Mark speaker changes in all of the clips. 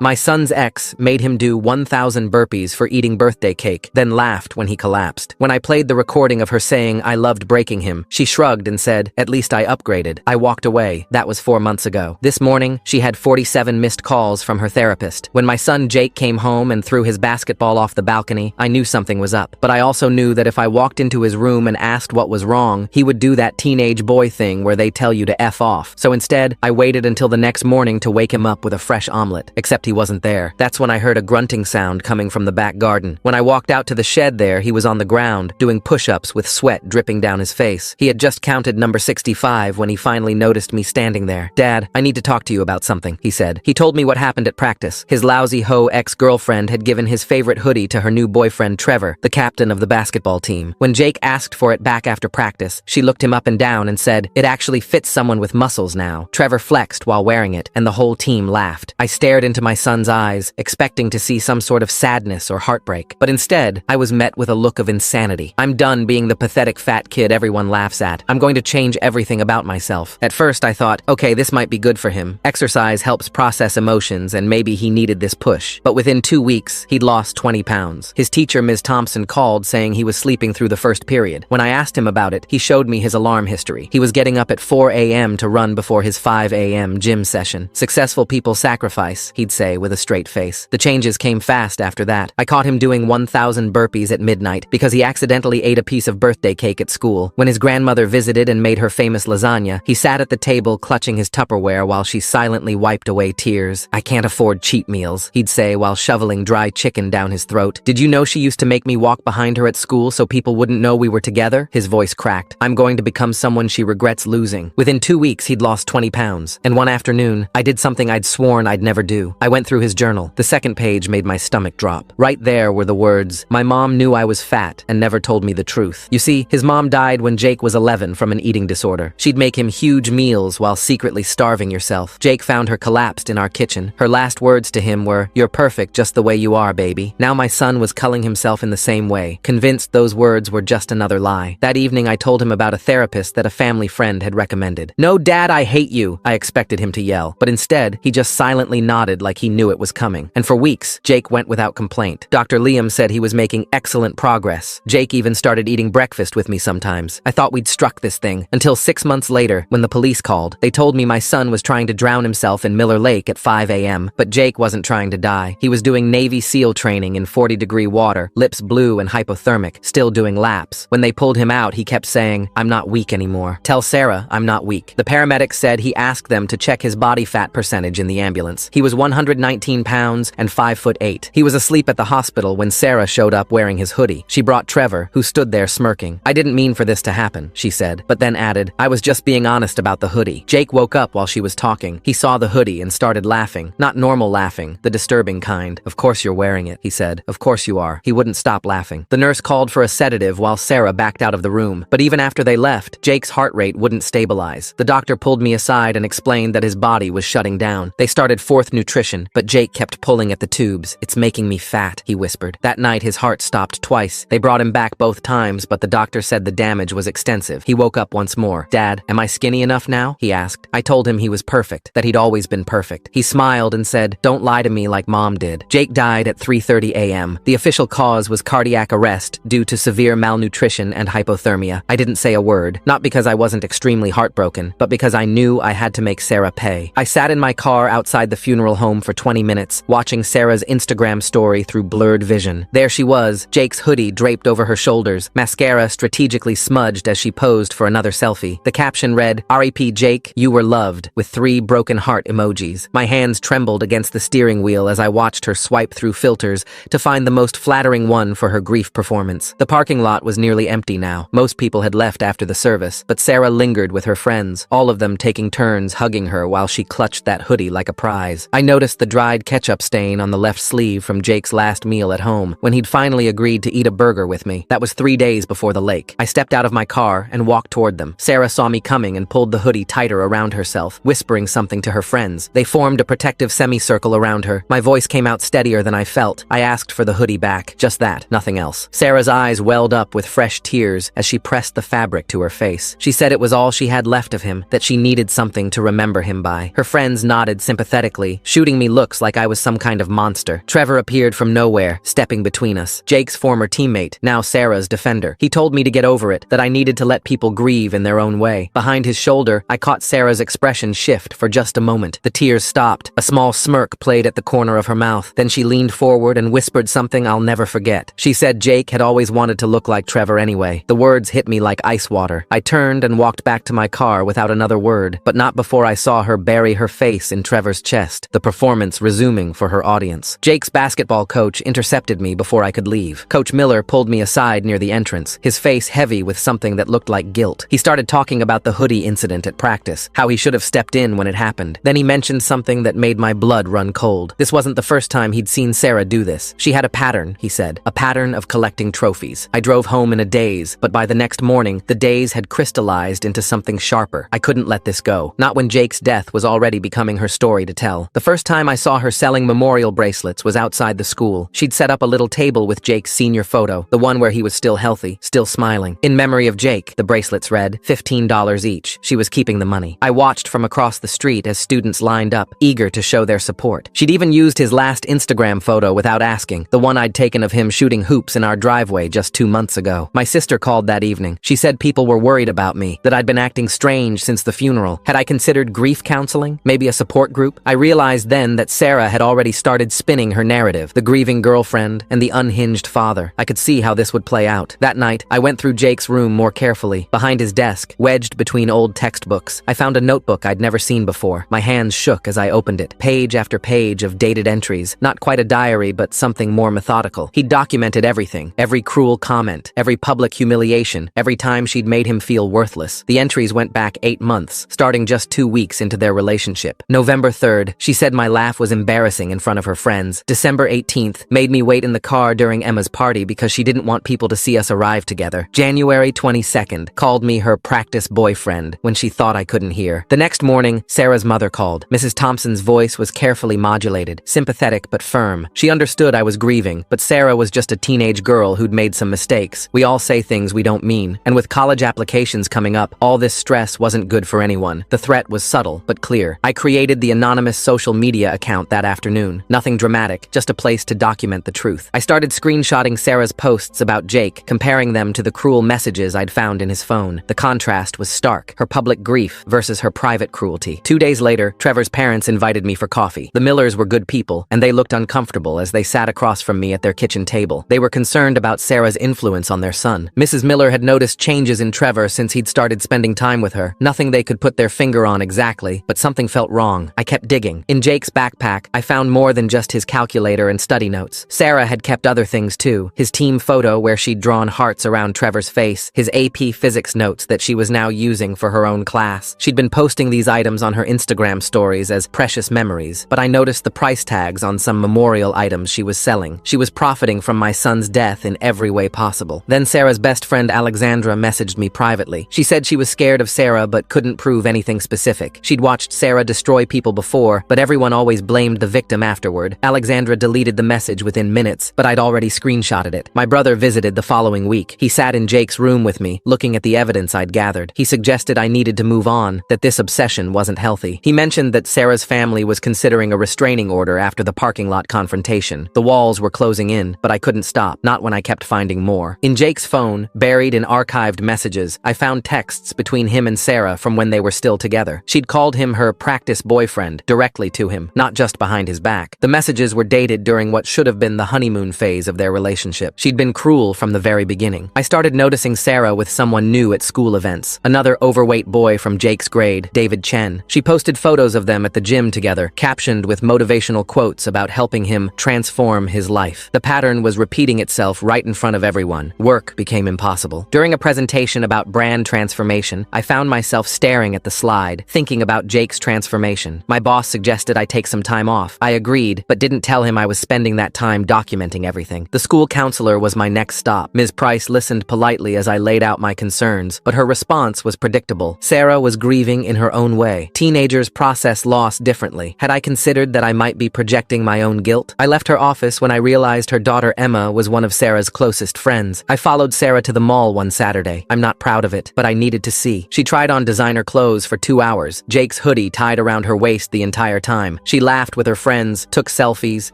Speaker 1: My son's ex made him do 1,000 burpees for eating birthday cake, then laughed when he collapsed. When I played the recording of her saying I loved breaking him, she shrugged and said, "At least I upgraded." I walked away. That was 4 months ago. This morning, she had 47 missed calls from her therapist. When my son Jake came home and threw his basketball off the balcony, I knew something was up. But I also knew that if I walked into his room and asked what was wrong, he would do that teenage boy thing where they tell you to F off. So instead, I waited until the next morning to wake him up with a fresh omelet. Except he wasn't there. That's when I heard a grunting sound coming from the back garden. When I walked out to the shed there, he was on the ground, doing push-ups with sweat dripping down his face. He had just counted number 65 when he finally noticed me standing there. "Dad, I need to talk to you about something," he said. He told me what happened at practice. His lousy hoe ex-girlfriend had given his favorite hoodie to her new boyfriend Trevor, the captain of the basketball team. When Jake asked for it back after practice, she looked him up and down and said, "It actually fits someone with muscles now." Trevor flexed while wearing it, and the whole team laughed. I stared into my son's eyes, expecting to see some sort of sadness or heartbreak. But instead, I was met with a look of insanity. I'm done being the pathetic fat kid everyone laughs at. I'm going to change everything about myself. At first, I thought, okay, this might be good for him. Exercise helps process emotions, and maybe he needed this push. But within 2 weeks, he'd lost 20 pounds. His teacher, Ms. Thompson, called saying he was sleeping through the first period. When I asked him about it, he showed me his alarm history. He was getting up at 4 a.m. to run before his 5 a.m. gym session. Successful people sacrifice, he'd say with a straight face. The changes came fast after that. I caught him doing 1,000 burpees at midnight because he accidentally ate a piece of birthday cake at school. When his grandmother visited and made her famous lasagna, he sat at the table clutching his Tupperware while she silently wiped away tears. "I can't afford cheap meals," he'd say while shoveling dry chicken down his throat. "Did you know she used to make me walk behind her at school so people wouldn't know we were together?" His voice cracked. "I'm going to become someone she regrets losing." Within 2 weeks, he'd lost 20 pounds. And one afternoon, I did something I'd sworn I'd never do. I went through his journal. The second page made my stomach drop. Right there were the words, "My mom knew I was fat and never told me the truth." You see, his mom died when Jake was 11 from an eating disorder. She'd make him huge meals while secretly starving yourself. Jake found her collapsed in our kitchen. Her last words to him were, "You're perfect just the way you are, baby." Now my son was culling himself in the same way, convinced those words were just another lie. That evening I told him about a therapist that a family friend had recommended. "No, Dad, I hate you," I expected him to yell. But instead, he just silently nodded like he knew it was coming. And for weeks, Jake went without complaint. Dr. Liam said he was making excellent progress. Jake even started eating breakfast with me sometimes. I thought we'd struck this thing, until 6 months later, when the police called. They told me my son was trying to drown himself in Miller Lake at 5 a.m., but Jake wasn't trying to die. He was doing Navy SEAL training in 40-degree water, lips blue and hypothermic, still doing laps. When they pulled him out, he kept saying, "I'm not weak anymore. Tell Sarah I'm not weak." The paramedics said he asked them to check his body fat percentage in the ambulance. He was 119 pounds and 5'8". He was asleep at the hospital when Sarah showed up wearing his hoodie. She brought Trevor, who stood there smirking. "I didn't mean for this to happen," she said, but then added, "I was just being honest about the hoodie." Jake woke up while she was talking. He saw the hoodie and started laughing. Not normal laughing, the disturbing kind. "Of course you're wearing it," he said. "Of course you are." He wouldn't stop laughing. The nurse called for a sedative while Sarah backed out of the room. But even after they left, Jake's heart rate wouldn't stabilize. The doctor pulled me aside and explained that his body was shutting down. They started fourth nutrition, but Jake kept pulling at the tubes. "It's making me fat," he whispered. That night his heart stopped twice. They brought him back both times, but the doctor said the damage was extensive. He woke up once more. "Dad, am I skinny enough now?" he asked. I told him he was perfect, that he'd always been perfect. He smiled and said, "Don't lie to me like Mom did." Jake died at 3:30 a.m. The official cause was cardiac arrest due to severe malnutrition and hypothermia. I didn't say a word, not because I wasn't extremely heartbroken, but because I knew I had to make Sarah pay. I sat in my car outside the funeral home for 20 minutes, watching Sarah's Instagram story through blurred vision. There she was, Jake's hoodie draped over her shoulders, mascara strategically smudged as she posed for another selfie. The caption read, "R.I.P. Jake, you were loved," with 3 broken heart emojis. My hands trembled against the steering wheel as I watched her swipe through filters to find the most flattering one for her grief performance. The parking lot was nearly empty now. Most people had left after the service, but Sarah lingered with her friends, all of them taking turns hugging her while she clutched that hoodie like a prize. I noticed the dried ketchup stain on the left sleeve from Jake's last meal at home, when he'd finally agreed to eat a burger with me. That was 3 days before the lake. I stepped out of my car and walked toward them. Sarah saw me coming and pulled the hoodie tighter around herself, whispering something to her friends. They formed a protective semicircle around her. My voice came out steadier than I felt. I asked for the hoodie back. Just that, nothing else. Sarah's eyes welled up with fresh tears as she pressed the fabric to her face. She said it was all she had left of him, that she needed something to remember him by. Her friends nodded sympathetically, shooting me looks like I was some kind of monster. Trevor appeared from nowhere, stepping between us. Jake's former teammate, now Sarah's defender. He told me to get over it, that I needed to let people grieve in their own way. Behind his shoulder, I caught Sarah's expression shift for just a moment. The tears stopped. A small smirk played at the corner of her mouth. Then she leaned forward and whispered something I'll never forget. She said Jake had always wanted to look like Trevor anyway. The words hit me like ice water. I turned and walked back to my car without another word, but not before I saw her bury her face in Trevor's chest, the performance resuming for her audience. Jake's basketball coach intercepted me before I could leave. Coach Miller pulled me aside near the entrance, his face heavy with something that looked like guilt. He started talking about the hoodie incident at practice, how he should have stepped in when it happened. Then he mentioned something that made my blood run cold. This wasn't the first time he'd seen Sarah do this. She had a pattern, he said, a pattern of collecting trophies. I drove home in a daze, but by the next morning, the daze had crystallized into something sharper. I couldn't let this go. Not when Jake's death was already becoming her story to tell. The first time I saw her selling memorial bracelets was outside the school. She'd set up a little table with Jake's senior photo, the one where he was still healthy, still smiling. In memory of Jake, the bracelets read, $15 each. She was keeping the money. I watched from across the street as students lined up, eager to show their support. She'd even used his last Instagram photo without asking, the one I'd taken of him shooting hoops in our driveway just 2 months ago. My sister called that evening. She said people were worried about me, that I'd been acting strange since the funeral. Had I considered grief counseling? Maybe a support group? I realized then that Sarah had already started spinning her narrative, the grieving girlfriend and the unhinged father. I could see how this would play out. That night, I went through Jake's room more carefully. Behind his desk, wedged between old textbooks, I found a notebook I'd never seen before. My hands shook as I opened it. Page after page of dated entries. Not quite a diary, but something more methodical. He'd documented everything. Every cruel comment, every public humiliation, every time she'd made him feel worthless. The entries went back 8 months, starting just 2 weeks into their relationship. November 3rd, she said my laugh was embarrassing in front of her friends. December 18th, made me wait in the car during Emma's party because she didn't want people to see us arrive together. January 22nd, called me her practice boyfriend when she thought I couldn't hear. The next morning, Sarah's mother called. Mrs. Thompson's voice was carefully modulated, sympathetic but firm. She understood I was grieving, but Sarah was just a teenage girl who'd made some mistakes. We all say things we don't mean, and with college applications coming up, all this stress wasn't good for anyone. The threat was subtle, but clear. I created the anonymous social media account that afternoon. Nothing dramatic, just a place to document the truth. I started screenshotting Sarah's posts about Jake, comparing them to the cruel messages I'd found in his phone. The contrast was stark, her public grief versus her private cruelty. 2 days later, Trevor's parents invited me for coffee. The Millers were good people, and they looked uncomfortable as they sat across from me at their kitchen table. They were concerned about Sarah's influence on their son. Mrs. Miller had noticed changes in Trevor since he'd started spending time with her. Nothing they could put their finger on exactly, but something felt wrong. I kept digging. In Jake's backpack, I found more than just his calculator and study notes. Sarah had kept other things too. His team photo where she'd drawn hearts around Trevor's face, his AP physics notes that she was now using for her own class. She'd been posting these items on her Instagram stories as precious memories, but I noticed the price tags on some memorial items she was selling. She was profiting from my son's death in every way possible. Then Sarah's best friend Alexandra messaged me privately. She said she was scared of Sarah but couldn't prove anything specific. She'd watched Sarah destroy people before, but everyone always blamed the victim afterward. Alexandra deleted the message within minutes, but I'd already screenshotted it. My brother visited the following week. He sat in Jake's room with me, looking at the evidence I'd gathered. He suggested I needed to move on, that this obsession wasn't healthy. He mentioned that Sarah's family was considering a restraining order after the parking lot confrontation. The walls were closing in, but I couldn't stop, not when I kept finding more. In Jake's phone, buried in archived messages, I found texts between him and Sarah from when they were still together. She'd called him her practice boyfriend, directly to him, not just behind his back. The messages were dated during what should have been the honeymoon phase of their relationship. She'd been cruel from the very beginning. I started noticing Sarah with someone new at school events, another overweight boy from Jake's grade, David Chen. She posted photos of them at the gym together, captioned with motivational quotes about helping him transform his life. The pattern was repeating itself right in front of everyone. Work became impossible. During a presentation about brand transformation, I found myself staring at the slide, thinking about Jake's transformation. My boss suggested I take some time off. I agreed, but didn't tell him I was spending that time documenting everything. The school counselor was my next stop. Ms. Price listened politely as I laid out my concerns, but her response was predictable. Sarah was grieving in her own way. Teenagers process loss differently. Had I considered that I might be projecting my own guilt? I left her office when I realized her daughter Emma was one of Sarah's closest friends. I followed Sarah to the mall one Saturday. I'm not proud of it, but I needed to see. She tried on designer clothes for 2 hours, Jake's hoodie tied around her waist the entire time. She She laughed with her friends, took selfies,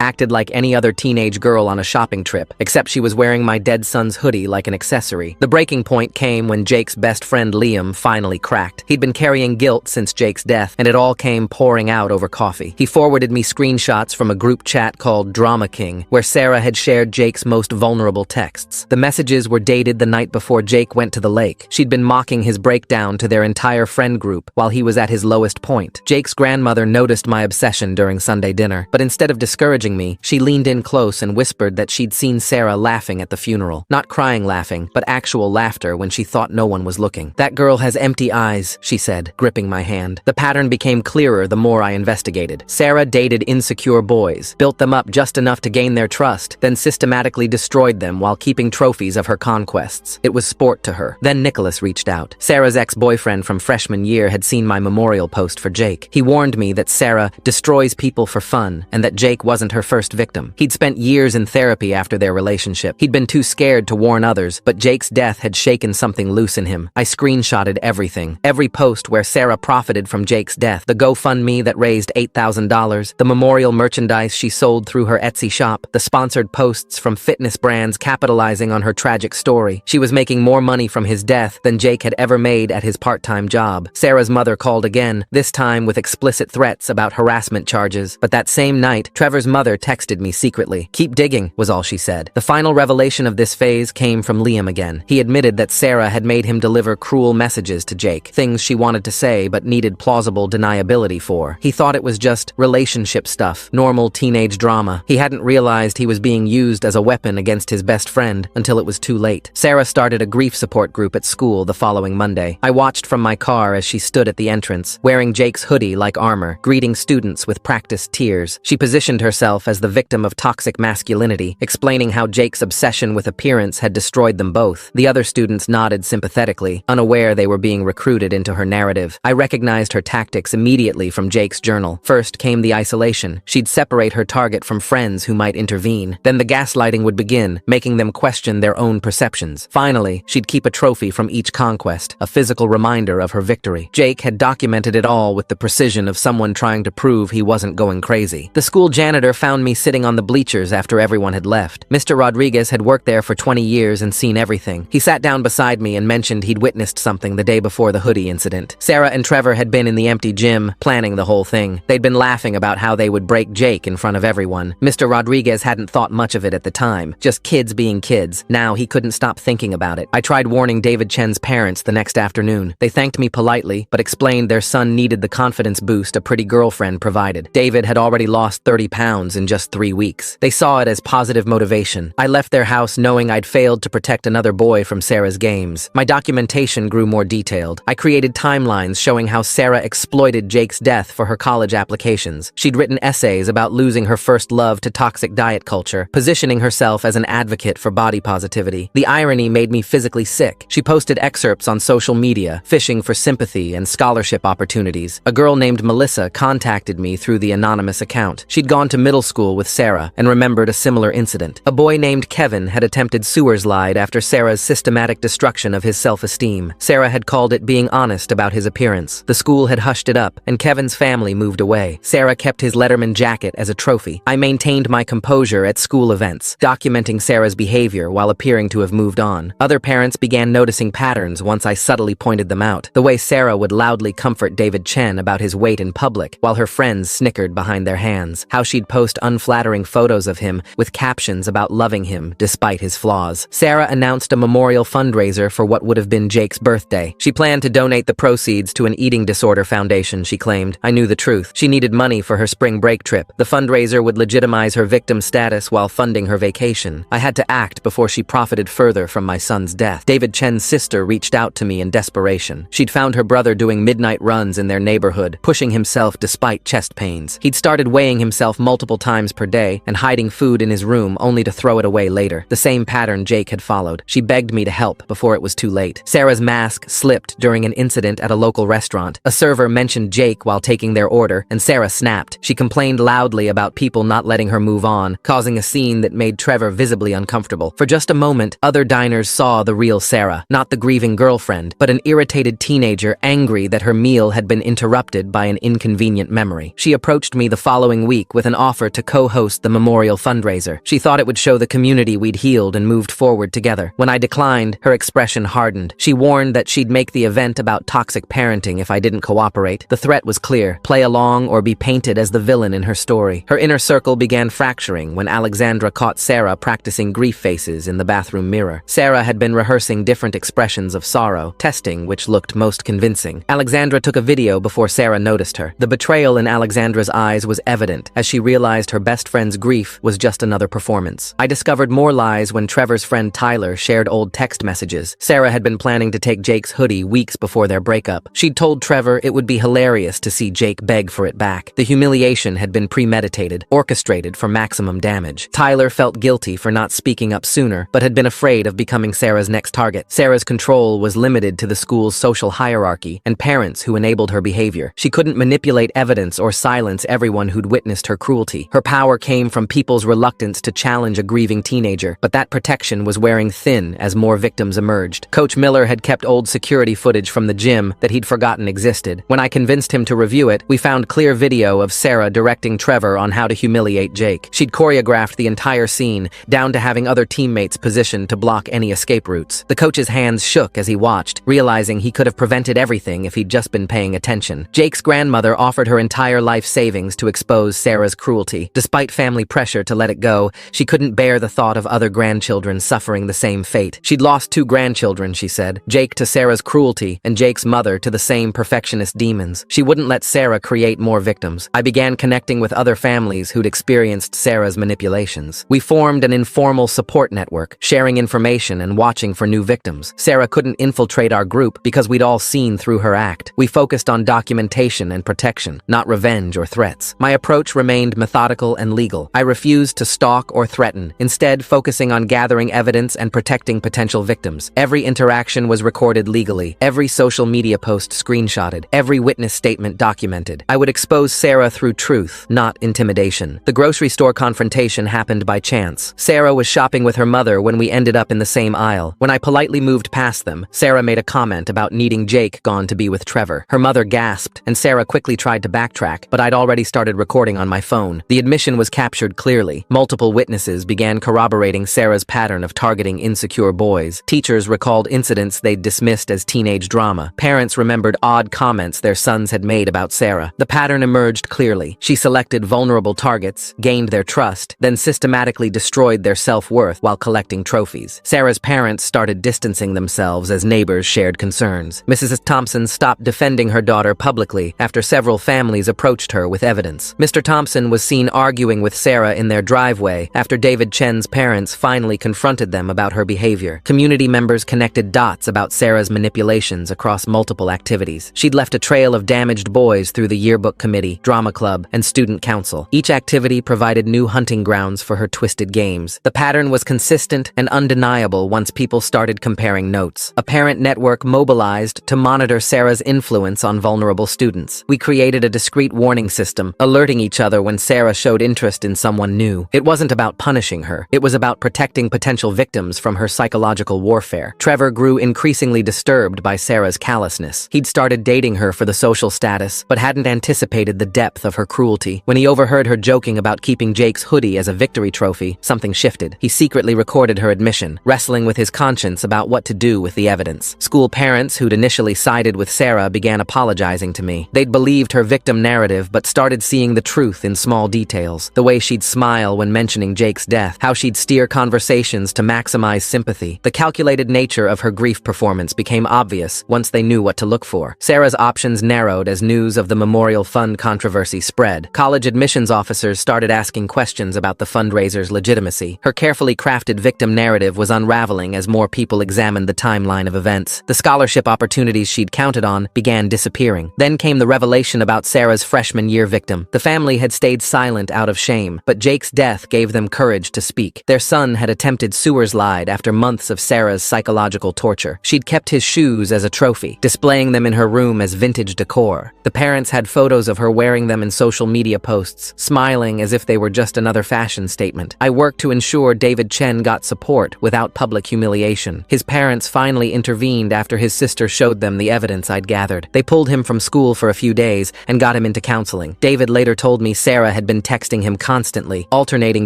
Speaker 1: acted like any other teenage girl on a shopping trip, except she was wearing my dead son's hoodie like an accessory. The breaking point came when Jake's best friend Liam finally cracked. He'd been carrying guilt since Jake's death, and it all came pouring out over coffee. He forwarded me screenshots from a group chat called Drama King, where Sarah had shared Jake's most vulnerable texts. The messages were dated the night before Jake went to the lake. She'd been mocking his breakdown to their entire friend group while he was at his lowest point. Jake's grandmother noticed my obsession during Sunday dinner, but instead of discouraging me, she leaned in close and whispered that she'd seen Sarah laughing at the funeral. Not crying laughing, but actual laughter when she thought no one was looking. "That girl has empty eyes," she said, gripping my hand. The pattern became clearer the more I investigated. Sarah dated insecure boys, built them up just enough to gain their trust, then systematically destroyed them while keeping trophies of her conquests. It was sport to her. Then Nicholas reached out. Sarah's ex-boyfriend from freshman year had seen my memorial post for Jake. He warned me that Sarah destroys people for fun and that Jake wasn't her first victim. He'd spent years in therapy after their relationship. He'd been too scared to warn others, but Jake's death had shaken something loose in him. I screenshotted everything. Every post where Sarah profited from Jake's death, the GoFundMe that raised $8,000, the memorial merchandise she sold through her Etsy shop, the sponsored posts from fitness brands capitalizing on her tragic story. She was making more money from his death than Jake had ever made at his part-time job. Sarah's mother called again, this time with explicit threats about harassment charges. But that same night, Trevor's mother texted me secretly. "Keep digging," was all she said. The final revelation of this phase came from Liam again. He admitted that Sarah had made him deliver cruel messages to Jake, things she wanted to say but needed plausible deniability for. He thought it was just relationship stuff, normal teenage drama. He hadn't realized he was being used as a weapon against his best friend until it was too late. Sarah started a grief support group at school the following Monday. I watched from my car as she stood at the entrance, wearing Jake's hoodie like armor, greeting students with practiced tears. She positioned herself as the victim of toxic masculinity, explaining how Jake's obsession with appearance had destroyed them both. The other students nodded sympathetically, unaware they were being recruited into her narrative. I recognized her tactics immediately from Jake's journal. First came the isolation. She'd separate her target from friends who might intervene. Then the gaslighting would begin, making them question their own perceptions. Finally, she'd keep a trophy from each conquest, a physical reminder of her victory. Jake had documented it all with the precision of someone trying to prove he wasn't going crazy. The school janitor found me sitting on the bleachers after everyone had left. Mr. Rodriguez had worked there for 20 years and seen everything. He sat down beside me and mentioned he'd witnessed something the day before the hoodie incident. Sarah and Trevor had been in the empty gym, planning the whole thing. They'd been laughing about how they would break Jake in front of everyone. Mr. Rodriguez hadn't thought much of it at the time, just kids being kids. Now he couldn't stop thinking about it. I tried warning David Chen's parents the next afternoon. They thanked me politely, but explained their son needed the confidence boost a pretty girlfriend provided. David had already lost 30 pounds in just 3 weeks. They saw it as positive motivation. I left their house knowing I'd failed to protect another boy from Sarah's games. My documentation grew more detailed. I created timelines showing how Sarah exploited Jake's death for her college applications. She'd written essays about losing her first love to toxic diet culture, positioning herself as an advocate for body positivity. The irony made me physically sick. She posted excerpts on social media, fishing for sympathy and scholarship opportunities. A girl named Melissa contacted me through the anonymous account. She'd gone to middle school with Sarah and remembered a similar incident. A boy named Kevin had attempted sewer slide after Sarah's systematic destruction of his self-esteem. Sarah had called it being honest about his appearance. The school had hushed it up, and Kevin's family moved away. Sarah kept his Letterman jacket as a trophy. I maintained my composure at school events, documenting Sarah's behavior while appearing to have moved on. Other parents began noticing patterns once I subtly pointed them out. The way Sarah would loudly comfort David Chen about his weight in public, while her friends snickered behind their hands. How she'd post unflattering photos of him with captions about loving him despite his flaws. Sarah announced a memorial fundraiser for what would have been Jake's birthday. She planned to donate the proceeds to an eating disorder foundation, she claimed. I knew the truth. She needed money for her spring break trip. The fundraiser would legitimize her victim status while funding her vacation. I had to act before she profited further from my son's death. David Chen's sister reached out to me in desperation. She'd found her brother doing midnight runs in their neighborhood, pushing himself despite chest pains. He'd started weighing himself multiple times per day and hiding food in his room only to throw it away later. The same pattern Jake had followed. She begged me to help before it was too late. Sarah's mask slipped during an incident at a local restaurant. A server mentioned Jake while taking their order, and Sarah snapped. She complained loudly about people not letting her move on, causing a scene that made Trevor visibly uncomfortable. For just a moment, other diners saw the real Sarah, not the grieving girlfriend, but an irritated teenager angry that her meal had been interrupted by an inconvenient memory. She She approached me the following week with an offer to co-host the memorial fundraiser. She thought it would show the community we'd healed and moved forward together. When I declined, her expression hardened. She warned that she'd make the event about toxic parenting if I didn't cooperate. The threat was clear: play along or be painted as the villain in her story. Her inner circle began fracturing when Alexandra caught Sarah practicing grief faces in the bathroom mirror. Sarah had been rehearsing different expressions of sorrow, testing which looked most convincing. Alexandra took a video before Sarah noticed her. The betrayal in Alexandra's eyes was evident as she realized her best friend's grief was just another performance. I discovered more lies when Trevor's friend Tyler shared old text messages. Sarah had been planning to take Jake's hoodie weeks before their breakup. She'd told Trevor it would be hilarious to see Jake beg for it back. The humiliation had been premeditated, orchestrated for maximum damage. Tyler felt guilty for not speaking up sooner, but had been afraid of becoming Sarah's next target. Sarah's control was limited to the school's social hierarchy and parents who enabled her behavior. She couldn't manipulate evidence or silence everyone who'd witnessed her cruelty. Her power came from people's reluctance to challenge a grieving teenager, but that protection was wearing thin as more victims emerged. Coach Miller had kept old security footage from the gym that he'd forgotten existed. When I convinced him to review it, we found clear video of Sarah directing Trevor on how to humiliate Jake. She'd choreographed the entire scene, down to having other teammates positioned to block any escape routes. The coach's hands shook as he watched, realizing he could have prevented everything if he'd just been paying attention. Jake's grandmother offered her entire life savings to expose Sarah's cruelty. Despite family pressure to let it go, she couldn't bear the thought of other grandchildren suffering the same fate. She'd lost 2 grandchildren, she said, Jake to Sarah's cruelty and Jake's mother to the same perfectionist demons. She wouldn't let Sarah create more victims. I began connecting with other families who'd experienced Sarah's manipulations. We formed an informal support network, sharing information and watching for new victims. Sarah couldn't infiltrate our group because we'd all seen through her act. We focused on documentation and protection, not revenge or threats. My approach remained methodical and legal. I refused to stalk or threaten, instead focusing on gathering evidence and protecting potential victims. Every interaction was recorded legally, every social media post screenshotted, every witness statement documented. I would expose Sarah through truth, not intimidation. The grocery store confrontation happened by chance. Sarah was shopping with her mother when we ended up in the same aisle. When I politely moved past them, Sarah made a comment about needing Jake gone to be with Trevor. Her mother gasped, and Sarah quickly tried to backtrack, but I'd already started recording on my phone. The admission was captured clearly. Multiple witnesses began corroborating Sarah's pattern of targeting insecure boys. Teachers recalled incidents they'd dismissed as teenage drama. Parents remembered odd comments their sons had made about Sarah. The pattern emerged clearly. She selected vulnerable targets, gained their trust, then systematically destroyed their self-worth while collecting trophies. Sarah's parents started distancing themselves as neighbors shared concerns. Mrs. Thompson stopped defending her daughter publicly after several families approached her with evidence. Mr. Thompson was seen arguing with Sarah in their driveway after David Chen's parents finally confronted them about her behavior. Community members connected dots about Sarah's manipulations across multiple activities. She'd left a trail of damaged boys through the yearbook committee, drama club, and student council. Each activity provided new hunting grounds for her twisted games. The pattern was consistent and undeniable once people started comparing notes. A parent network mobilized to monitor Sarah's influence on vulnerable students. We created a discreet warning system, alerting each other when Sarah showed interest in someone new. It wasn't about punishing her. It was about protecting potential victims from her psychological warfare. Trevor grew increasingly disturbed by Sarah's callousness. He'd started dating her for the social status, but hadn't anticipated the depth of her cruelty. When he overheard her joking about keeping Jake's hoodie as a victory trophy, something shifted. He secretly recorded her admission, wrestling with his conscience about what to do with the evidence. School parents who'd initially sided with Sarah began apologizing to me. They'd believed her victim narrative but started seeing the truth in small details. The way she'd smile when mentioning Jake's death, how she'd steer conversations to maximize sympathy. The calculated nature of her grief performance became obvious once they knew what to look for. Sarah's options narrowed as news of the Memorial Fund controversy spread. College admissions officers started asking questions about the fundraiser's legitimacy. Her carefully crafted victim narrative was unraveling as more people examined the timeline of events. The scholarship opportunities she'd counted on began disappearing. Then came the revelation about Sarah's freshman year victim. The family had stayed silent out of shame, but Jake's death gave them courage to speak. Their son had attempted sewer slide after months of Sarah's psychological torture. She'd kept his shoes as a trophy, displaying them in her room as vintage decor. The parents had photos of her wearing them in social media posts, smiling as if they were just another fashion statement. I worked to ensure David Chen got support without public humiliation. His parents finally intervened after his sister showed them the evidence I'd gathered. They pulled him from school for a few days and got him into counseling. David later told me Sarah had been texting him constantly, alternating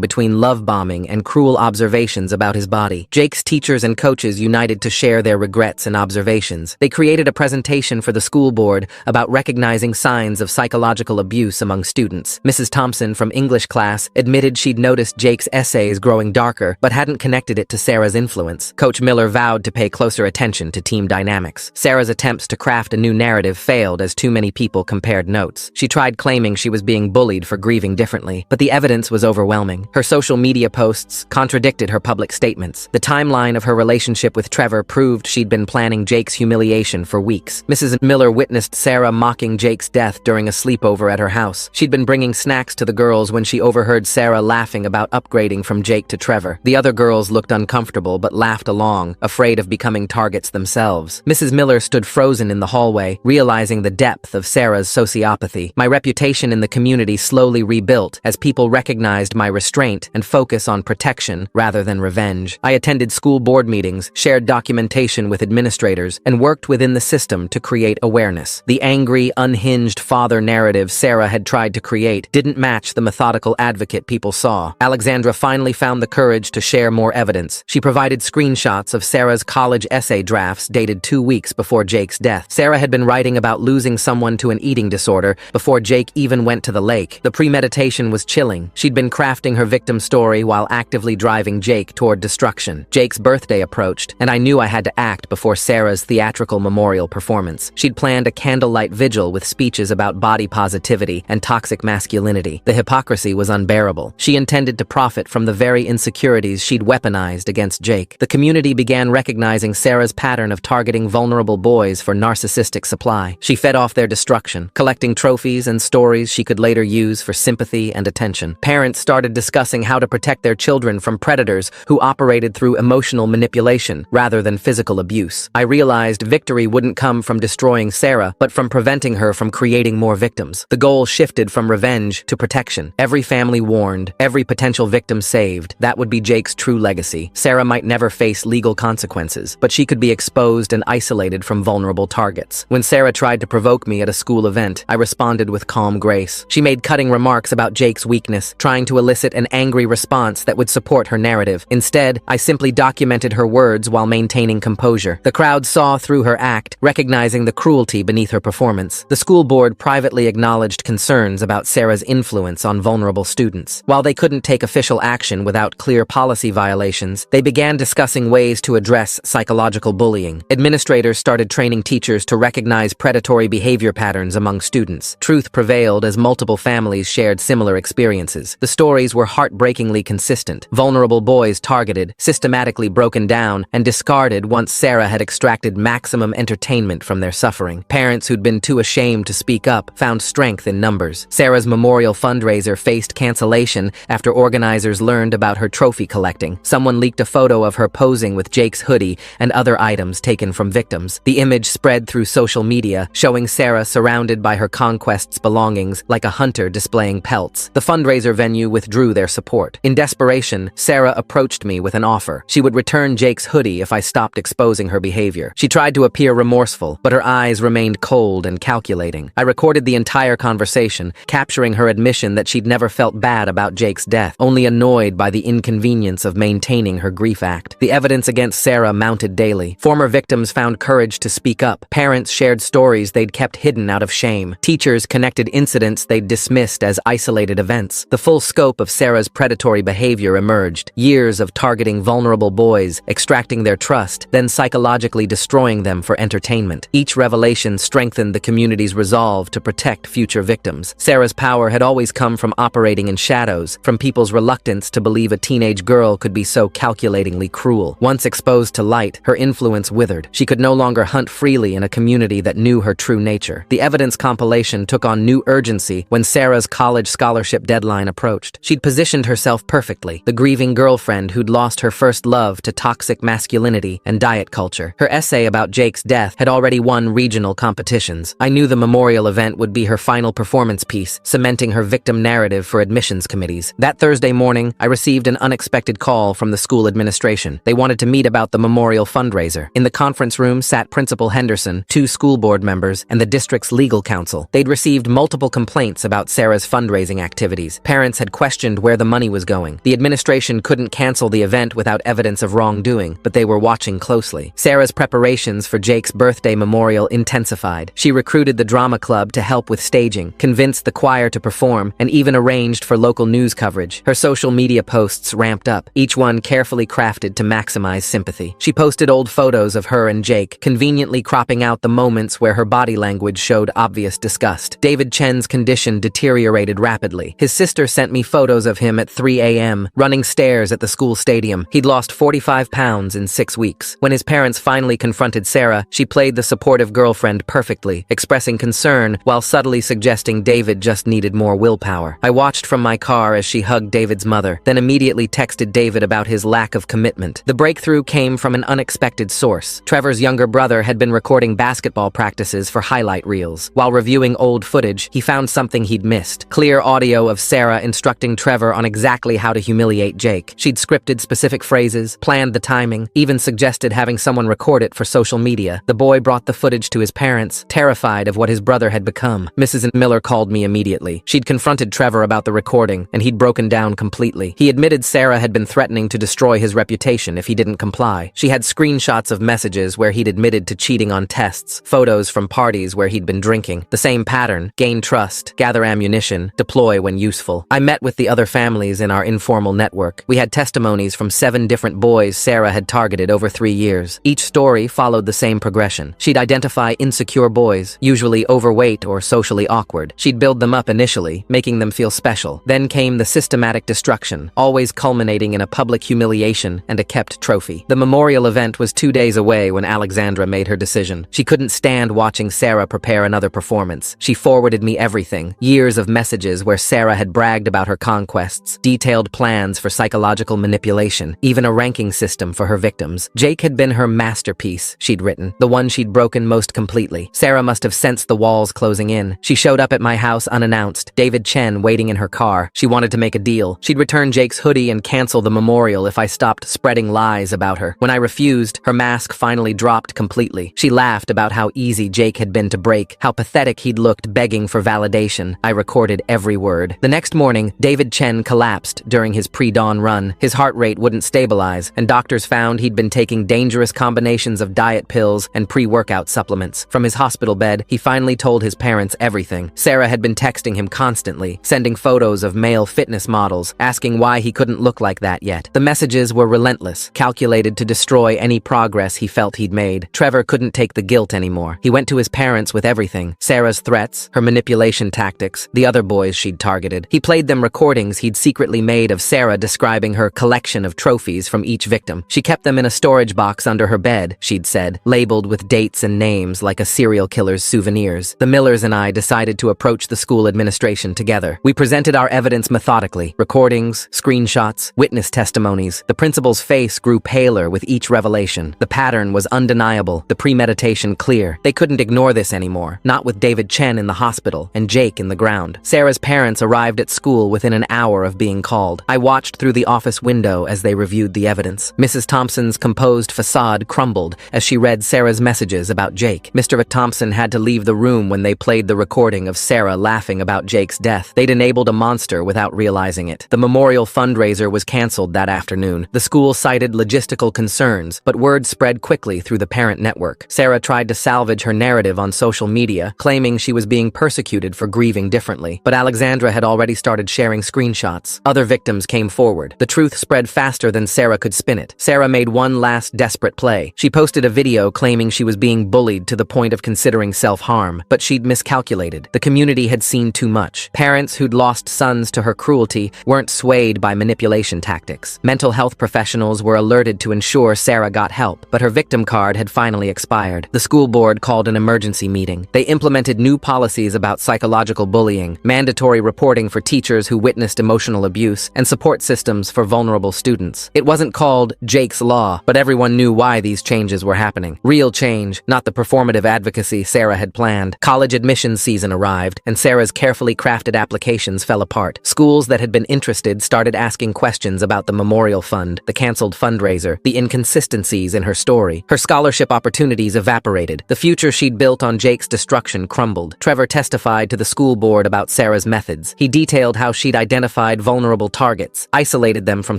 Speaker 1: between love bombing and cruel observations about his body. Jake's teachers and coaches united to share their regrets and observations. They created a presentation for the school board about recognizing signs of psychological abuse among students. Mrs. Thompson from English class admitted she'd noticed Jake's essays growing darker, but hadn't connected it to Sarah's influence. Coach Miller vowed to pay closer attention to team dynamics. Sarah's attempts to craft a new narrative failed as too many people compared notes. She tried claiming she was being bullied for grieving differently, but the evidence was overwhelming. Her social media posts contradicted her public statements. The timeline of her relationship with Trevor proved she'd been planning Jake's humiliation for weeks. Mrs. Miller witnessed Sarah mocking Jake's death during a sleepover at her house. She'd been bringing snacks to the girls when she overheard Sarah laughing about upgrading from Jake to Trevor. The other girls looked uncomfortable but laughed along, afraid of becoming targets themselves. Mrs. Miller stood frozen in the hallway, realizing the depth of Sarah's sociopathy. My reputation in the community slowly rebuilt as people recognized my restraint and focus on protection rather than revenge. I attended school board meetings, shared documentation with administrators, and worked within the system to create awareness. The angry, unhinged father narrative Sarah had tried to create didn't match the methodical advocate people saw. Alexandra finally found the courage to share more evidence. She provided screenshots of Sarah's college essay drafts dated 2 weeks before Jake's death. Sarah had been writing about losing someone to an eating disorder before Jake even went to the lake. The premeditation was chilling. She'd been crafting her victim story while actively driving Jake toward destruction. Jake's birthday approached, and I knew I had to act before Sarah's theatrical memorial performance. She'd planned a candlelight vigil with speeches about body positivity and toxic masculinity. The hypocrisy was unbearable. She intended to profit from the very insecurities she'd weaponized against Jake. The community began recognizing Sarah's pattern of targeting vulnerable boys for narcissistic supply. She fed off their destruction, collecting trophies and stories she could later use for sympathy and attention. Parents started discussing how to protect their children from predators who operated through emotional manipulation rather than physical abuse. I realized victory wouldn't come from destroying Sarah, but from preventing her from creating more victims. The goal shifted from revenge to protection. Every family warned, every potential victim saved. That would be Jake's true legacy. Sarah might never face legal consequences, but she could be exposed and isolated from vulnerable targets. When Sarah tried to provoke me at a school event, I responded with calm grace. She made cutting remarks about Jake's weakness, trying to elicit an angry response that would support her narrative. Instead, I simply documented her words while maintaining composure. The crowd saw through her act, recognizing the cruelty beneath her performance. The school board privately acknowledged concerns about Sarah's influence on vulnerable students. While they couldn't take official action without clear policy violations, they began discussing ways to address psychological bullying. Administrators started training teachers to recognize predatory behavior patterns among students. Truth prevailed as multiple families shared similar experiences. The stories were heartbreakingly consistent. Vulnerable boys targeted, systematically broken down, and discarded once Sarah had extracted maximum entertainment from their suffering. Parents who'd been too ashamed to speak up found strength in numbers. Sarah's memorial fundraiser faced cancellation after organizers learned about her trophy collecting. Someone leaked a photo of her posing with Jake's hoodie and other items taken from victims. The image spread through social media, showing Sarah surrounded by her conquest's belongings like a hunter displaying pelts. The fundraiser venue withdrew their support. In desperation, Sarah approached me with an offer. She would return Jake's hoodie if I stopped exposing her behavior. She tried to appear remorseful, but her eyes remained cold and calculating. I recorded the entire conversation, capturing her admission that she'd never felt bad about Jake's death, only annoyed by the inconvenience of maintaining her grief act. The evidence against Sarah mounted daily. Former victims found courage to speak up. Parents shared stories they'd kept hidden out of shame. Teachers connected incidents they'd dismissed as isolated events. The full scope of Sarah's predatory behavior emerged. Years of targeting vulnerable boys, extracting their trust, then psychologically destroying them for entertainment. Each revelation strengthened the community's resolve to protect future victims. Sarah's power had always come from operating in shadows, from people's reluctance to believe a teenage girl could be so calculatingly cruel. Once exposed to light, her influence withered. She could no longer hunt freely in a community that knew her true nature. The evidence compilation took on new urgency when Sarah's college scholarship deadline approached. She'd positioned herself perfectly, the grieving girlfriend who'd lost her first love to toxic masculinity and diet culture. Her essay about Jake's death had already won regional competitions. I knew the memorial event would be her final performance piece, cementing her victim narrative for admissions committees. That Thursday morning, I received an unexpected call from the school administration. They wanted to meet about the memorial fundraiser. In the conference room sat Principal Henderson, 2 school board members, and the district's legal counsel. They'd received received multiple complaints about Sarah's fundraising activities. Parents had questioned where the money was going. The administration couldn't cancel the event without evidence of wrongdoing, but they were watching closely. Sarah's preparations for Jake's birthday memorial intensified. She recruited the drama club to help with staging, convinced the choir to perform, and even arranged for local news coverage. Her social media posts ramped up, each one carefully crafted to maximize sympathy. She posted old photos of her and Jake, conveniently cropping out the moments where her body language showed obvious disgust. David Chen's condition deteriorated rapidly. His sister sent me photos of him at 3 a.m., running stairs at the school stadium. He'd lost 45 pounds in 6 weeks. When his parents finally confronted Sarah, she played the supportive girlfriend perfectly, expressing concern while subtly suggesting David just needed more willpower. I watched from my car as she hugged David's mother, then immediately texted David about his lack of commitment. The breakthrough came from an unexpected source. Trevor's younger brother had been recording basketball practices for highlight reels. While reviewing old footage, he found something he'd missed: clear audio of Sarah instructing Trevor on exactly how to humiliate Jake. She'd scripted specific phrases, planned the timing, even suggested having someone record it for social media. The boy brought the footage to his parents, terrified of what his brother had become. Mrs. Miller called me immediately. She'd confronted Trevor about the recording, and he'd broken down completely. He admitted Sarah had been threatening to destroy his reputation if he didn't comply. She had screenshots of messages where he'd admitted to cheating on tests, photos from parties where he'd been drinking. The same pattern: gain trust, gather ammunition, deploy when useful. I met with the other families in our informal network. We had testimonies from 7 different boys Sarah had targeted over 3 years. Each story followed the same progression. She'd identify insecure boys, usually overweight or socially awkward. She'd build them up initially, making them feel special. Then came the systematic destruction, always culminating in a public humiliation and a kept trophy. The memorial event was 2 days away when Alexandra made her decision. She couldn't stand watching Sarah prepare another performance. She forwarded me everything: years of messages where Sarah had bragged about her conquests, detailed plans for psychological manipulation, even a ranking system for her victims. Jake had been her masterpiece, she'd written, the one she'd broken most completely. Sarah must have sensed the walls closing in. She showed up at my house unannounced, David Chen waiting in her car. She wanted to make a deal. She'd return Jake's hoodie and cancel the memorial if I stopped spreading lies about her. When I refused, her mask finally dropped completely. She laughed about how easy Jake had been to break, how pathetic he'd looked begging for validation. I recorded every word. The next morning, David Chen collapsed during his pre-dawn run. His heart rate wouldn't stabilize, and doctors found he'd been taking dangerous combinations of diet pills and pre-workout supplements. From his hospital bed, he finally told his parents everything. Sarah had been texting him constantly, sending photos of male fitness models, asking why he couldn't look like that yet. The messages were relentless, calculated to destroy any progress he felt he'd made. Trevor couldn't take the guilt anymore. He went to his parents with everything: Sarah's threats, her manipulation tactics, the other boys she'd targeted. He played them recordings he'd secretly made of Sarah describing her collection of trophies from each victim. She kept them in a storage box under her bed, she'd said, labeled with dates and names like a serial killer's souvenirs. The Millers and I decided to approach the school administration together. We presented our evidence methodically: recordings, screenshots, witness testimonies. The principal's face grew paler with each revelation. The pattern was undeniable, the premeditation clear. They couldn't ignore this anymore, not with David Chen in the hospital and Jake in the ground. Sarah's parents arrived at school within an hour of being called. I watched through the office window as they reviewed the evidence. Mrs. Thompson's composed facade crumbled as she read Sarah's messages about Jake. Mr. Thompson had to leave the room when they played the recording of Sarah laughing about Jake's death. They'd enabled a monster without realizing it. The memorial fundraiser was canceled that afternoon. The school cited logistical concerns, but word spread quickly through the parent network. Sarah tried to salvage her narrative on social media, claiming she was being persecuted for grieving differently. But Alexandra had already started sharing screenshots. Other victims came forward. The truth spread faster than Sarah could spin it. Sarah made one last desperate play. She posted a video claiming she was being bullied to the point of considering self-harm, but she'd miscalculated. The community had seen too much. Parents who'd lost sons to her cruelty weren't swayed by manipulation tactics. Mental health professionals were alerted to ensure Sarah got help, but her victim card had finally expired. The school board called an emergency meeting. They implemented new policies about psychological bullying, mandatory reporting for teachers who witnessed emotional abuse, and support systems for vulnerable students. It wasn't called Jake's Law, but everyone knew why these changes were happening. Real change, not the performative advocacy Sarah had planned. College admissions season arrived, and Sarah's carefully crafted applications fell apart. Schools that had been interested started asking questions about the memorial fund, the canceled fundraiser, the inconsistencies in her story. Her scholarship opportunities evaporated. The future she'd built on Jake's destruction crumbled. Trevor Trevor testified to the school board about Sarah's methods. He detailed how she'd identified vulnerable targets, isolated them from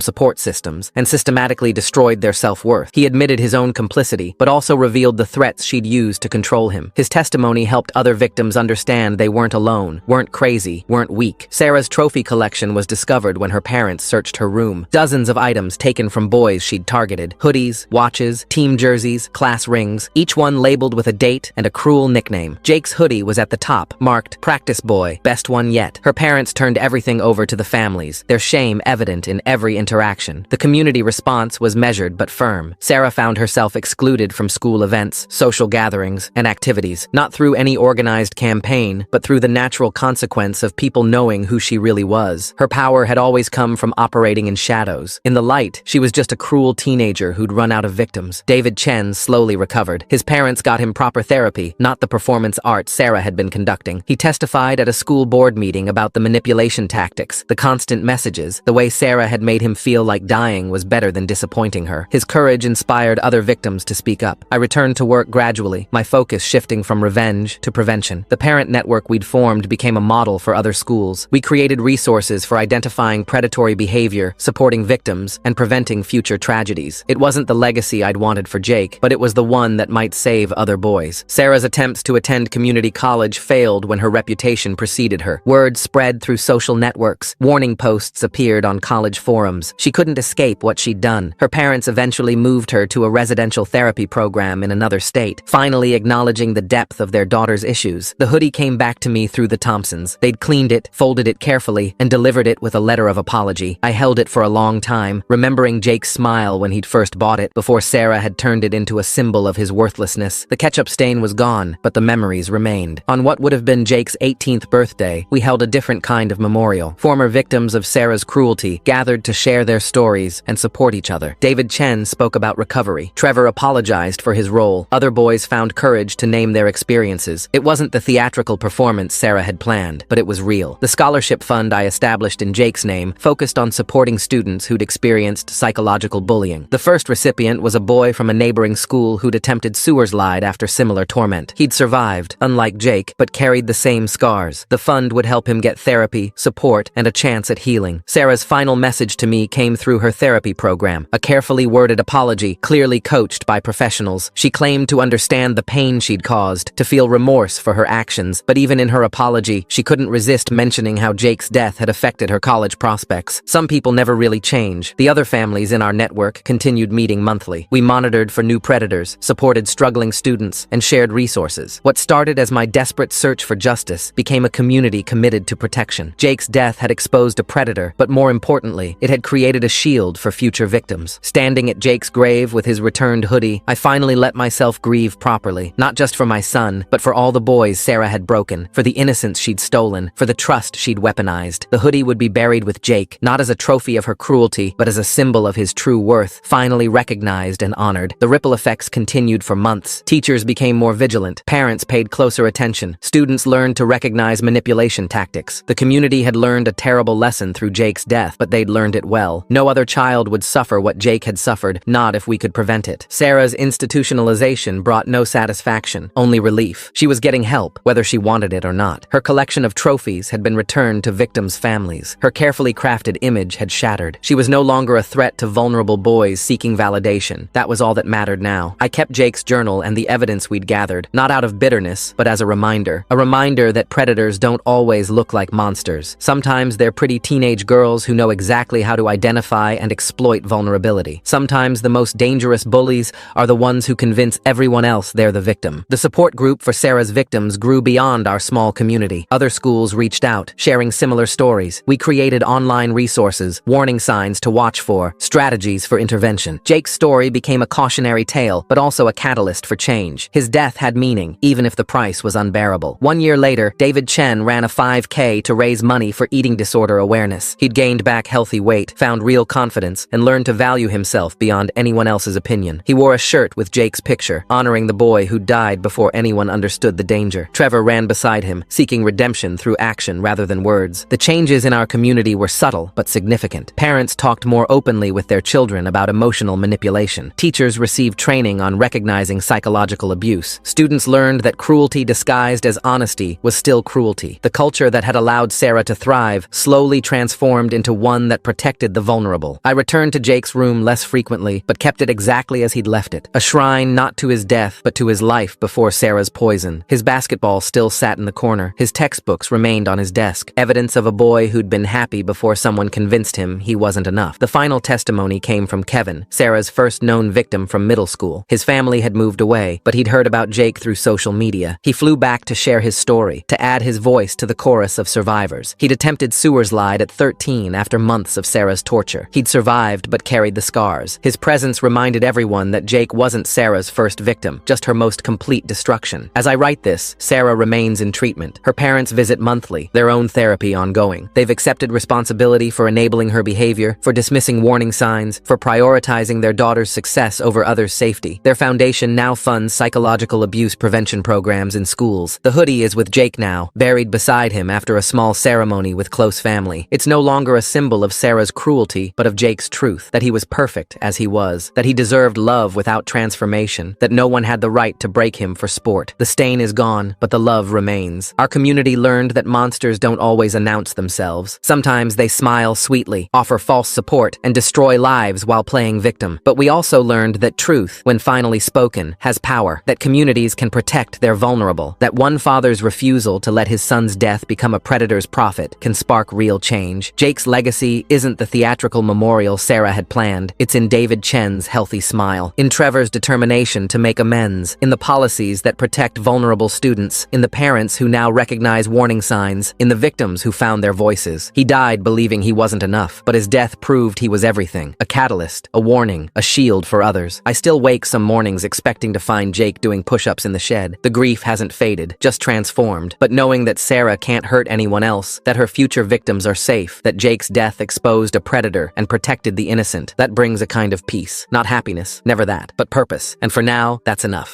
Speaker 1: support systems, and systematically destroyed their self-worth. He admitted his own complicity, but also revealed the threats she'd used to control him. His testimony helped other victims understand they weren't alone, weren't crazy, weren't weak. Sarah's trophy collection was discovered when her parents searched her room. Dozens of items taken from boys she'd targeted: hoodies, watches, team jerseys, class rings, each one labeled with a date and a cruel nickname. Jake's hoodie was at the top, marked "Practice Boy, Best One Yet." Her parents turned everything over to the families, their shame evident in every interaction. The community response was measured but firm. Sarah found herself excluded from school events, social gatherings, and activities, not through any organized campaign, but through the natural consequence of people knowing who she really was. Her power had always come from operating in shadows. In the light, she was just a cruel teenager who'd run out of victims. David Chen slowly recovered. His parents got him proper therapy, not the performance art Sarah had been conducting. He testified at a school board meeting about the manipulation tactics, the constant messages, the way Sarah had made him feel like dying was better than disappointing her. His courage inspired other victims to speak up. I returned to work gradually, my focus shifting from revenge to prevention. The parent network we'd formed became a model for other schools. We created resources for identifying predatory behavior, supporting victims, and preventing future tragedies. It wasn't the legacy I'd wanted for Jake, but it was the one that might save other boys. Sarah's attempts to attend community college failed when her reputation preceded her. Word spread through social networks. Warning posts appeared on college forums. She couldn't escape what she'd done. Her parents eventually moved her to a residential therapy program in another state, finally acknowledging the depth of their daughter's issues. The hoodie came back to me through the Thompsons. They'd cleaned it, folded it carefully, and delivered it with a letter of apology. I held it for a long time, remembering Jake's smile when he'd first bought it, before Sarah had turned it into a symbol of his worthlessness. The ketchup stain was gone, but the memories remained. On what would have been Jake's 18th birthday, we held a different kind of memorial. Former victims of Sarah's cruelty gathered to share their stories and support each other. David Chen spoke about recovery. Trevor apologized for his role. Other boys found courage to name their experiences. It wasn't the theatrical performance Sarah had planned, but it was real. The scholarship fund I established in Jake's name focused on supporting students who'd experienced psychological bullying. The first recipient was a boy from a neighboring school who'd attempted sewer slide after similar torment. He'd survived, unlike Jake, but carried the same scars. The fund would help him get therapy, support, and a chance at healing. Sarah's final message to me came through her therapy program, a carefully worded apology, clearly coached by professionals. She claimed to understand the pain she'd caused, to feel remorse for her actions, but even in her apology, she couldn't resist mentioning how Jake's death had affected her college prospects. Some people never really change. The other families in our network continued meeting monthly. We monitored for new predators, supported struggling students, and shared resources. What started as my desperate search for justice became a community committed to protection. Jake's death had exposed a predator, but more importantly, it had created a shield for future victims. Standing at Jake's grave with his returned hoodie, I finally let myself grieve properly, not just for my son, but for all the boys Sarah had broken, for the innocence she'd stolen, for the trust she'd weaponized. The hoodie would be buried with Jake, not as a trophy of her cruelty, but as a symbol of his true worth, finally recognized and honored. The ripple effects continued for months. Teachers became more vigilant. Parents paid closer attention. Students learned to recognize manipulation tactics. The community had learned a terrible lesson through Jake's death, but they'd learned it well. No other child would suffer what Jake had suffered, not if we could prevent it. Sarah's institutionalization brought no satisfaction, only relief. She was getting help, whether she wanted it or not. Her collection of trophies had been returned to victims' families. Her carefully crafted image had shattered. She was no longer a threat to vulnerable boys seeking validation. That was all that mattered now. I kept Jake's journal and the evidence we'd gathered, not out of bitterness, but as a reminder that predators don't always look like monsters. Sometimes they're pretty teenage girls who know exactly how to identify and exploit vulnerability. Sometimes the most dangerous bullies are the ones who convince everyone else they're the victim. The support group for Sarah's victims grew beyond our small community. Other schools reached out, sharing similar stories. We created online resources, warning signs to watch for, strategies for intervention. Jake's story became a cautionary tale, but also a catalyst for change. His death had meaning, even if the price was unbearable. 1 year later, David Chen ran a 5K to raise money for eating disorder awareness. He'd gained back healthy weight, found real confidence, and learned to value himself beyond anyone else's opinion. He wore a shirt with Jake's picture, honoring the boy who died before anyone understood the danger. Trevor ran beside him, seeking redemption through action rather than words. The changes in our community were subtle but significant. Parents talked more openly with their children about emotional manipulation. Teachers received training on recognizing psychological abuse. Students learned that cruelty disguised as Sarah's honesty was still cruelty. The culture that had allowed Sarah to thrive slowly transformed into one that protected the vulnerable. I returned to Jake's room less frequently, but kept it exactly as he'd left it. A shrine not to his death, but to his life before Sarah's poison. His basketball still sat in the corner. His textbooks remained on his desk. Evidence of a boy who'd been happy before someone convinced him he wasn't enough. The final testimony came from Kevin, Sarah's first known victim from middle school. His family had moved away, but he'd heard about Jake through social media. He flew back to share his story, to add his voice to the chorus of survivors. He'd attempted suicide at 13 after months of Sarah's torture. He'd survived but carried the scars. His presence reminded everyone that Jake wasn't Sarah's first victim, just her most complete destruction. As I write this, Sarah remains in treatment. Her parents visit monthly, their own therapy ongoing. They've accepted responsibility for enabling her behavior, for dismissing warning signs, for prioritizing their daughter's success over others' safety. Their foundation now funds psychological abuse prevention programs in schools. The hoodie is with Jake now, buried beside him after a small ceremony with close family. It's no longer a symbol of Sarah's cruelty, but of Jake's truth, that he was perfect as he was, that he deserved love without transformation, that no one had the right to break him for sport. The stain is gone, but the love remains. Our community learned that monsters don't always announce themselves. Sometimes they smile sweetly, offer false support, and destroy lives while playing victim. But we also learned that truth, when finally spoken, has power, that communities can protect their vulnerable, that one father's refusal to let his son's death become a predator's profit can spark real change. Jake's legacy isn't the theatrical memorial Sarah had planned. It's in David Chen's healthy smile, in Trevor's determination to make amends, in the policies that protect vulnerable students, in the parents who now recognize warning signs, in the victims who found their voices. He died believing he wasn't enough, but his death proved he was everything. A catalyst, a warning, a shield for others. I still wake some mornings expecting to find Jake doing push-ups in the shed. The grief hasn't faded, just transformed. But knowing that Sarah can't hurt anyone else, that her future victims are safe, that Jake's death exposed a predator and protected the innocent, that brings a kind of peace. Not happiness, never that, but purpose. And for now, that's enough.